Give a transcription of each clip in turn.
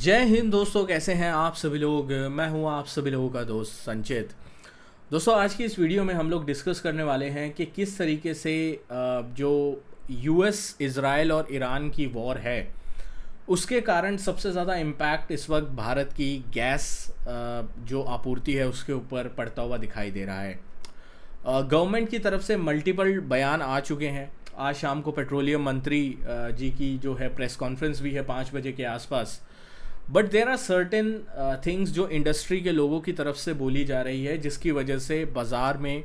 जय हिंद दोस्तों, कैसे हैं आप सभी लोग। मैं हूं आप सभी लोगों का दोस्त संचित। दोस्तों, आज की इस वीडियो में हम लोग डिस्कस करने वाले हैं कि किस तरीके से जो यूएस इज़राइल और ईरान की वॉर है उसके कारण सबसे ज़्यादा इम्पैक्ट इस वक्त भारत की गैस जो आपूर्ति है उसके ऊपर पड़ता हुआ दिखाई दे रहा है। गवर्नमेंट की तरफ से मल्टीपल बयान आ चुके हैं। आज शाम को पेट्रोलियम मंत्री जी की जो है प्रेस कॉन्फ्रेंस भी है 5 बजे के आसपास। But there are certain things जो इंडस्ट्री के लोगों की तरफ से बोली जा रही है, जिसकी वजह से बाज़ार में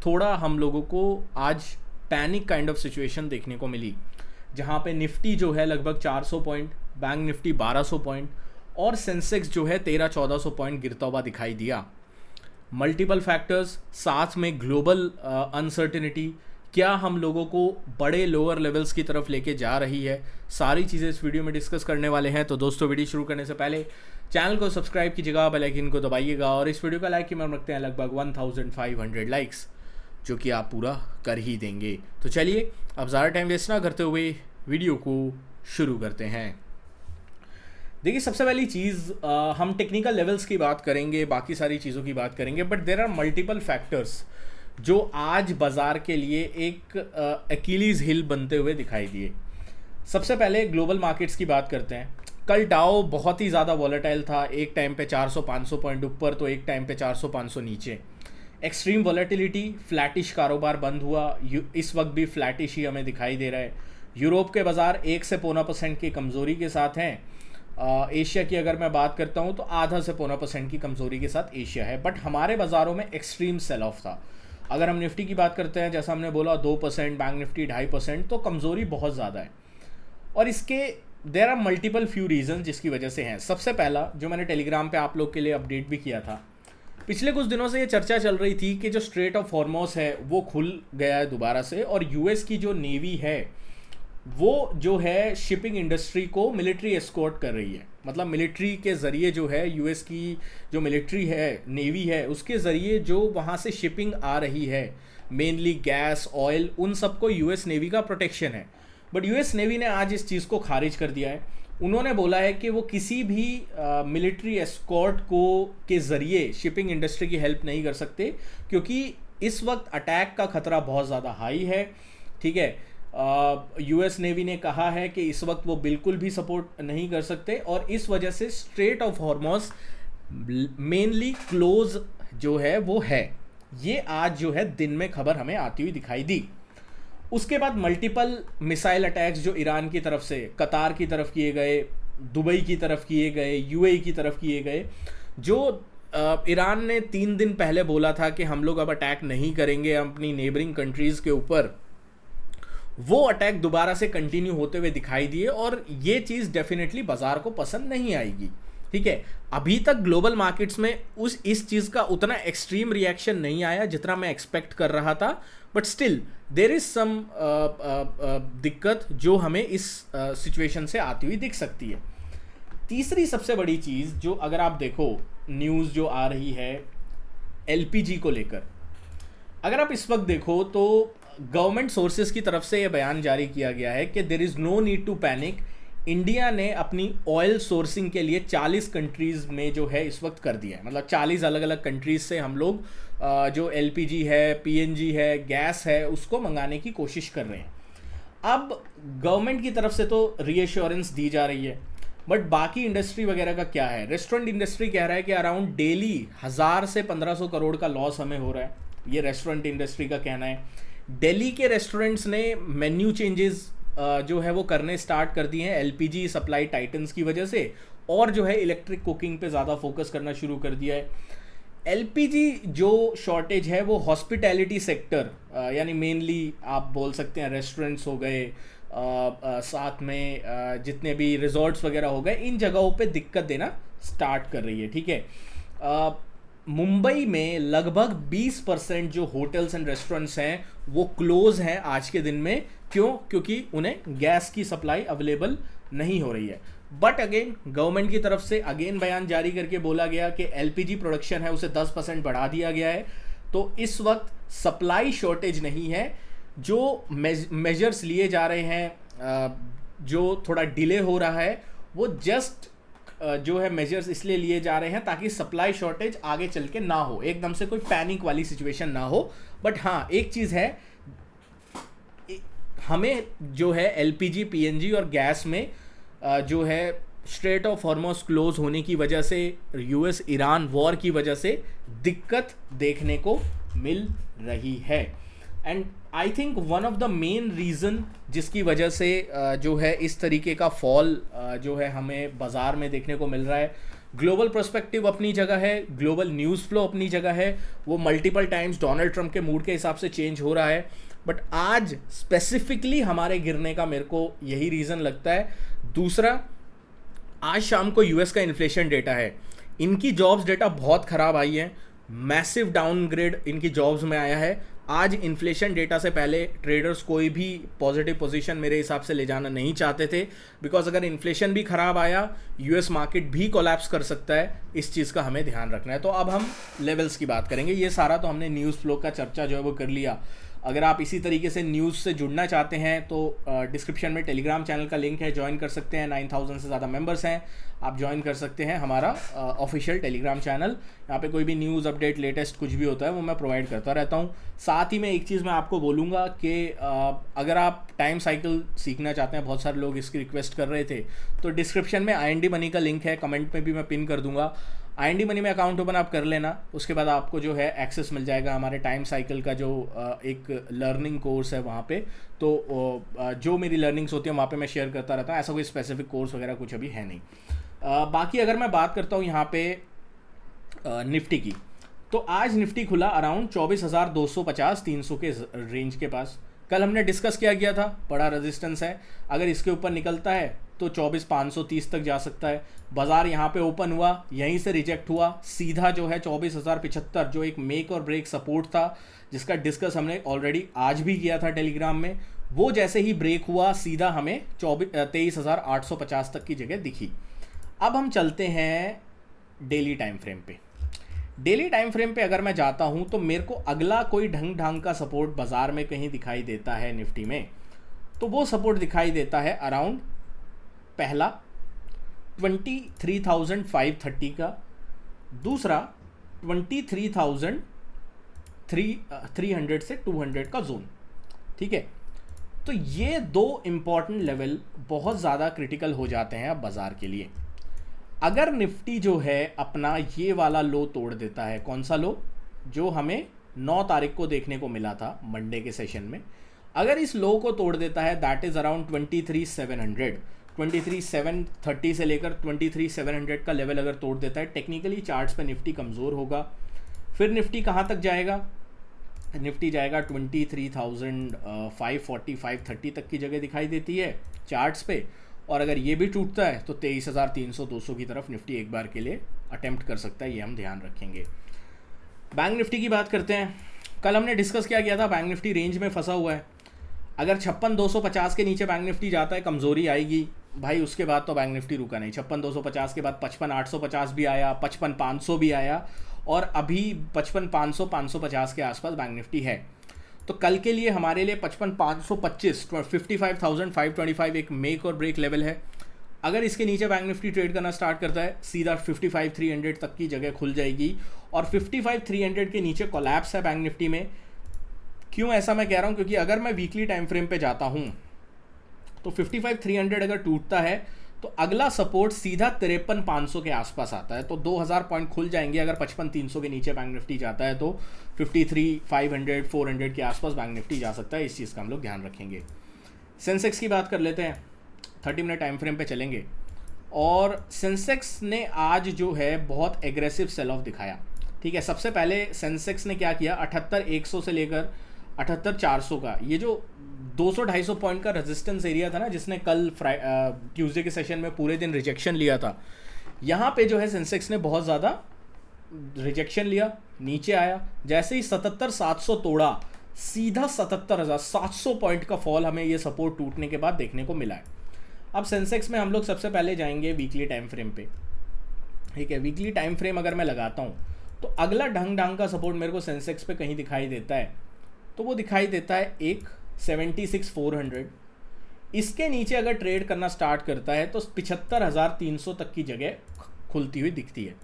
थोड़ा हम लोगों को आज पैनिक काइंड ऑफ सिचुएशन देखने को मिली, जहाँ पे निफ्टी जो है लगभग 400 पॉइंट, बैंक निफ्टी 1200 पॉइंट और सेंसेक्स जो है 1300-1400 पॉइंट गिरता हुआ दिखाई दिया। मल्टीपल फैक्टर्स, साथ में ग्लोबल अनसर्टिनिटी क्या हम लोगों को बड़े लोअर लेवल्स की तरफ लेके जा रही है, सारी चीज़ें इस वीडियो में डिस्कस करने वाले हैं। तो दोस्तों, वीडियो शुरू करने से पहले चैनल को सब्सक्राइब कीजिएगा, बेल आइकन को दबाइएगा और इस वीडियो का लाइक की हम रखते हैं लगभग 1500 लाइक्स, जो कि आप पूरा कर ही देंगे। तो चलिए अब ज़्यादा टाइम वेस्ट ना करते हुए वीडियो को शुरू करते हैं। देखिए, सबसे पहली चीज़ हम टेक्निकल लेवल्स की बात करेंगे, बाकी सारी चीज़ों की बात करेंगे, but there are multiple factors जो आज बाज़ार के लिए एक अकीलीज़ हिल बनते हुए दिखाई दिए। सबसे पहले ग्लोबल मार्केट्स की बात करते हैं। कल डाउ बहुत ही ज़्यादा वॉलेटाइल था, एक टाइम पे 400-500 पॉइंट ऊपर तो एक टाइम पे 400-500 नीचे। एक्सट्रीम वॉलेटिलिटी, फ्लैटिश कारोबार बंद हुआ, इस वक्त भी फ्लैटिश ही हमें दिखाई दे रहा है। यूरोप के बाज़ार 1 से 0.25% की कमज़ोरी के साथ हैं। एशिया की अगर मैं बात करता हूँ तो 0.5 से 0.25% की कमज़ोरी के साथ एशिया है। बट हमारे बाज़ारों में एक्सट्रीम सेल ऑफ था। अगर हम निफ्टी की बात करते हैं, जैसा हमने बोला 2%, बैंक निफ्टी 2.5%, तो कमज़ोरी बहुत ज़्यादा है। और इसके there are multiple few reason जिसकी वजह से हैं। सबसे पहला, जो मैंने टेलीग्राम पे आप लोग के लिए अपडेट भी किया था, पिछले कुछ दिनों से ये चर्चा चल रही थी कि जो स्ट्रेट ऑफ हॉर्मोस है वो खुल गया है दोबारा से, और यूएस की जो नेवी है वो जो है शिपिंग इंडस्ट्री को मिलिट्री एस्कॉर्ट कर रही है। मतलब मिलिट्री के ज़रिए जो है यूएस की जो मिलिट्री है, नेवी है, उसके ज़रिए जो वहाँ से शिपिंग आ रही है, मेनली गैस, ऑयल, उन सबको यूएस नेवी का प्रोटेक्शन है। बट यूएस नेवी ने आज इस चीज़ को खारिज कर दिया है। उन्होंने बोला है कि वो किसी भी मिलिट्री एस्कॉर्ट को के ज़रिए शिपिंग इंडस्ट्री की हेल्प नहीं कर सकते, क्योंकि इस वक्त अटैक का खतरा बहुत ज़्यादा हाई है। ठीक है, यूएस नेवी ने कहा है कि इस वक्त वो बिल्कुल भी सपोर्ट नहीं कर सकते, और इस वजह से straight of Hormuz mainly close जो है वो है। ये आज जो है दिन में खबर हमें आती हुई दिखाई दी। उसके बाद मल्टीपल मिसाइल अटैक्स जो ईरान की तरफ से कतार की तरफ किए गए, दुबई की तरफ किए गए, यूएई की तरफ किए गए। जो ईरान ने 3 दिन पहले बोला था कि हम लोग अब अटैक नहीं करेंगे अपनी नेबरिंग कंट्रीज़ के ऊपर, वो अटैक दोबारा से कंटिन्यू होते हुए दिखाई दिए, और ये चीज़ डेफिनेटली बाजार को पसंद नहीं आएगी। ठीक है, अभी तक ग्लोबल मार्केट्स में इस चीज़ का उतना एक्सट्रीम रिएक्शन नहीं आया जितना मैं एक्सपेक्ट कर रहा था, but still there is some दिक्कत जो हमें इस सिचुएशन से आती हुई दिख सकती है। तीसरी सबसे बड़ी चीज़ जो अगर आप देखो न्यूज़ जो आ रही है एलपीजी को लेकर, अगर आप इस वक्त देखो तो गवर्नमेंट सोर्सेज की तरफ से यह बयान जारी किया गया है कि there is no need to panic. India ने अपनी ऑयल सोर्सिंग के लिए 40 कंट्रीज़ में जो है इस वक्त कर दिया है। मतलब 40 अलग अलग कंट्रीज़ से हम लोग जो एलपीजी है, पीएनजी है, गैस है, उसको मंगाने की कोशिश कर रहे हैं। अब गवर्नमेंट की तरफ से तो रीएश्योरेंस दी जा रही है, बट बाकी इंडस्ट्री वगैरह का क्या है। रेस्टोरेंट इंडस्ट्री कह रहा है कि अराउंड डेली 1000 से 1500 करोड़ का लॉस हमें हो रहा है, ये रेस्टोरेंट इंडस्ट्री का कहना है। दिल्ली के रेस्टोरेंट्स ने मेन्यू चेंजेस जो है वो करने स्टार्ट कर दिए हैं एलपीजी सप्लाई टाइटन्स की वजह से, और जो है इलेक्ट्रिक कुकिंग पे ज़्यादा फोकस करना शुरू कर दिया है। एलपीजी जो शॉर्टेज है वो हॉस्पिटैलिटी सेक्टर, यानी मेनली आप बोल सकते हैं रेस्टोरेंट्स हो गए, साथ में जितने भी रिजॉर्ट्स वगैरह हो गए, इन जगहों पे दिक्कत देना स्टार्ट कर रही है। ठीक है, मुंबई में लगभग 20% जो होटल्स एंड रेस्टोरेंट्स हैं वो क्लोज हैं आज के दिन में। क्यों? क्योंकि उन्हें गैस की सप्लाई अवेलेबल नहीं हो रही है। बट अगेन गवर्नमेंट की तरफ से अगेन बयान जारी करके बोला गया कि एलपीजी प्रोडक्शन है उसे 10% बढ़ा दिया गया है। तो इस वक्त सप्लाई शॉर्टेज नहीं है। जो मेजर्स लिए जा रहे हैं, जो थोड़ा डिले हो रहा है, वो जस्ट जो है मेजर्स इसलिए लिए जा रहे हैं ताकि सप्लाई शॉर्टेज आगे चल के ना हो, एकदम से कोई पैनिक वाली सिचुएशन ना हो। बट हाँ, एक चीज़ है, हमें जो है एलपीजी, पीएनजी और गैस में जो है स्ट्रेट ऑफ हॉर्मोस क्लोज होने की वजह से, यूएस ईरान वॉर की वजह से दिक्कत देखने को मिल रही है। And I think one of the main reason जिसकी वजह से जो है इस तरीके का फॉल जो है हमें बाज़ार में देखने को मिल रहा है, ग्लोबल पर्सपेक्टिव अपनी जगह है, ग्लोबल न्यूज़ फ्लो अपनी जगह है, वो मल्टीपल टाइम्स डोनाल्ड ट्रंप के मूड के हिसाब से चेंज हो रहा है। बट आज स्पेसिफिकली हमारे गिरने का मेरे को यही रीज़न लगता है। दूसरा, आज शाम को यूएस का इन्फ्लेशन डेटा है, इनकी जॉब्स डेटा बहुत ख़राब आई है, मैसिव डाउनग्रेड इनकी जॉब्स में आया है। आज इन्फ्लेशन डेटा से पहले ट्रेडर्स कोई भी पॉजिटिव पोजीशन मेरे हिसाब से ले जाना नहीं चाहते थे, बिकॉज अगर इन्फ्लेशन भी ख़राब आया, यूएस मार्केट भी कोलैप्स कर सकता है। इस चीज़ का हमें ध्यान रखना है। तो अब हम लेवल्स की बात करेंगे। ये सारा तो हमने न्यूज़ फ्लो का चर्चा जो है वो कर लिया। अगर आप इसी तरीके से न्यूज़ से जुड़ना चाहते हैं तो डिस्क्रिप्शन में टेलीग्राम चैनल का लिंक है, ज्वाइन कर सकते हैं। 9000 से ज़्यादा मेंबर्स हैं, आप ज्वाइन कर सकते हैं हमारा ऑफिशियल टेलीग्राम चैनल। यहाँ पे कोई भी न्यूज़ अपडेट, लेटेस्ट कुछ भी होता है वो मैं प्रोवाइड करता रहता हूँ। साथ ही में एक चीज़ मैं आपको बोलूँगा कि अगर आप टाइम साइकिल सीखना चाहते हैं, बहुत सारे लोग इसकी रिक्वेस्ट कर रहे थे, तो डिस्क्रिप्शन में IND मनी का लिंक है, कमेंट में भी मैं पिन कर दूँगा। IND मनी में अकाउंट ओपन आप कर लेना, उसके बाद आपको जो है एक्सेस मिल जाएगा हमारे टाइम साइकिल का जो एक लर्निंग कोर्स है वहाँ पे। तो जो मेरी लर्निंग्स होती हैं वहाँ पे मैं शेयर करता रहता हूँ, ऐसा कोई स्पेसिफिक कोर्स वगैरह कुछ अभी है नहीं। बाकी अगर मैं बात करता हूँ यहाँ पे निफ्टी की, तो आज निफ्टी खुला अराउंड 24,250 300 के रेंज के पास। कल हमने डिस्कस किया गया था, बड़ा रेजिस्टेंस है, अगर इसके ऊपर निकलता है तो 24,530 तक जा सकता है। बाजार यहाँ पे ओपन हुआ, यहीं से रिजेक्ट हुआ, सीधा जो है 24,075 जो एक मेक और ब्रेक सपोर्ट था, जिसका डिस्कस हमने ऑलरेडी आज भी किया था टेलीग्राम में, वो जैसे ही ब्रेक हुआ सीधा हमें 23,850 तक की जगह दिखी। अब हम चलते हैं डेली टाइम फ्रेम पे। डेली टाइम फ्रेम पे अगर मैं जाता हूं तो मेरे को अगला कोई ढंग का सपोर्ट बाजार में कहीं दिखाई देता है निफ्टी में, तो वो सपोर्ट दिखाई देता है अराउंड पहला 23,530 का, दूसरा 23,300 से 200 का जोन। ठीक है, तो ये दो इंपॉर्टेंट लेवल बहुत ज़्यादा क्रिटिकल हो जाते हैं अब बाज़ार के लिए। अगर निफ्टी जो है अपना ये वाला लो तोड़ देता है, कौन सा लो, जो हमें 9 तारीख को देखने को मिला था मंडे के सेशन में, अगर इस लो को तोड़ देता है, दैट इज़ अराउंड 23,700, 23,730 से लेकर 23,700 का लेवल अगर तोड़ देता है, टेक्निकली चार्ट्स पे निफ्टी कमज़ोर होगा। फिर निफ्टी कहाँ तक जाएगा, निफ्टी जाएगा 23,540 530 तक की जगह दिखाई देती है चार्ट्स पे, और अगर ये भी टूटता है तो 23,300 200 की तरफ निफ्टी एक बार के लिए अटेम्प्ट कर सकता है, ये हम ध्यान रखेंगे। बैंक निफ्टी की बात करते हैं। कल हमने डिस्कस क्या किया था, बैंक निफ्टी रेंज में फंसा हुआ है। अगर 56,250 के नीचे बैंक निफ्टी जाता है, कमज़ोरी आएगी भाई, उसके बाद तो बैंक निफ्टी रुका नहीं। 56,250 के बाद 55,850 भी आया, 55,500 भी आया, और अभी 55,500 550 के आसपास बैंक निफ्टी है। तो कल के लिए हमारे लिए 55,525 55,525 एक मेक और ब्रेक लेवल है। अगर इसके नीचे बैंक निफ्टी ट्रेड करना स्टार्ट करता है, सीधा 55,300 तक की जगह खुल जाएगी, और 55,300 के नीचे कोलैप्स है बैंक निफ्टी में। क्यों ऐसा मैं कह रहा हूँ, क्योंकि अगर मैं वीकली टाइम फ्रेम पे जाता हूँ तो 55,300 अगर टूटता है तो अगला सपोर्ट सीधा 53,500 के आसपास आता है, तो 2,000 पॉइंट खुल जाएंगे। अगर 55,300 के नीचे बैंक निफ्टी जाता है तो 53,500 400 के आसपास बैंक निफ्टी जा सकता है। इस चीज़ का हम लोग ध्यान रखेंगे। सेंसेक्स की बात कर लेते हैं, 30 मिनट टाइम फ्रेम पे चलेंगे, और सेंसेक्स ने आज जो है बहुत एग्रेसिव सेल ऑफ दिखाया। ठीक है, सबसे पहले सेंसेक्स ने क्या किया, 78,100 से लेकर 78,400 का, ये जो 200-250 पॉइंट का रेजिस्टेंस एरिया था ना, जिसने कल ट्यूसडे के सेशन में पूरे दिन रिजेक्शन लिया था, यहाँ पे जो है सेंसेक्स ने बहुत ज़्यादा रिजेक्शन लिया, नीचे आया, जैसे ही 77,700 तोड़ा, सीधा 77,700 पॉइंट का फॉल हमें ये सपोर्ट टूटने के बाद देखने को मिला है। अब सेंसेक्स में हम लोग सबसे पहले जाएंगे वीकली टाइम फ्रेम पे। ठीक है, वीकली टाइम फ्रेम अगर मैं लगाता हूँ तो अगला ढंग का सपोर्ट मेरे को सेंसेक्स पे कहीं दिखाई देता है, तो वो दिखाई देता है एक 76,400, इसके नीचे अगर ट्रेड करना स्टार्ट करता है तो 75,300 तक की जगह खुलती हुई दिखती है।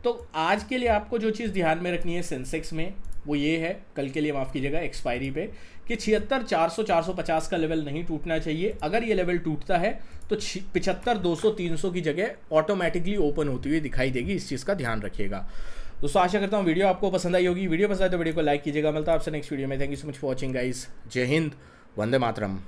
तो आज के लिए आपको जो चीज़ ध्यान में रखनी है सेंसेक्स में वो ये है, कल के लिए माफ़ कीजिएगा एक्सपायरी पे, कि 76,400-450 का लेवल नहीं टूटना चाहिए। अगर ये लेवल टूटता है तो 75,200-300 की जगह ऑटोमेटिकली ओपन होती हुई दिखाई देगी। इस चीज़ का ध्यान रखिएगा। दोस्तों आशा करता हूँ वीडियो आपको पसंद आई होगी। वीडियो पसंद आए तो वीडियो को लाइक कीजिएगा। मिलता है आपसे नेक्स्ट वीडियो में। Thank you so much for watching guys. जय हिंद, वंदे मातरम।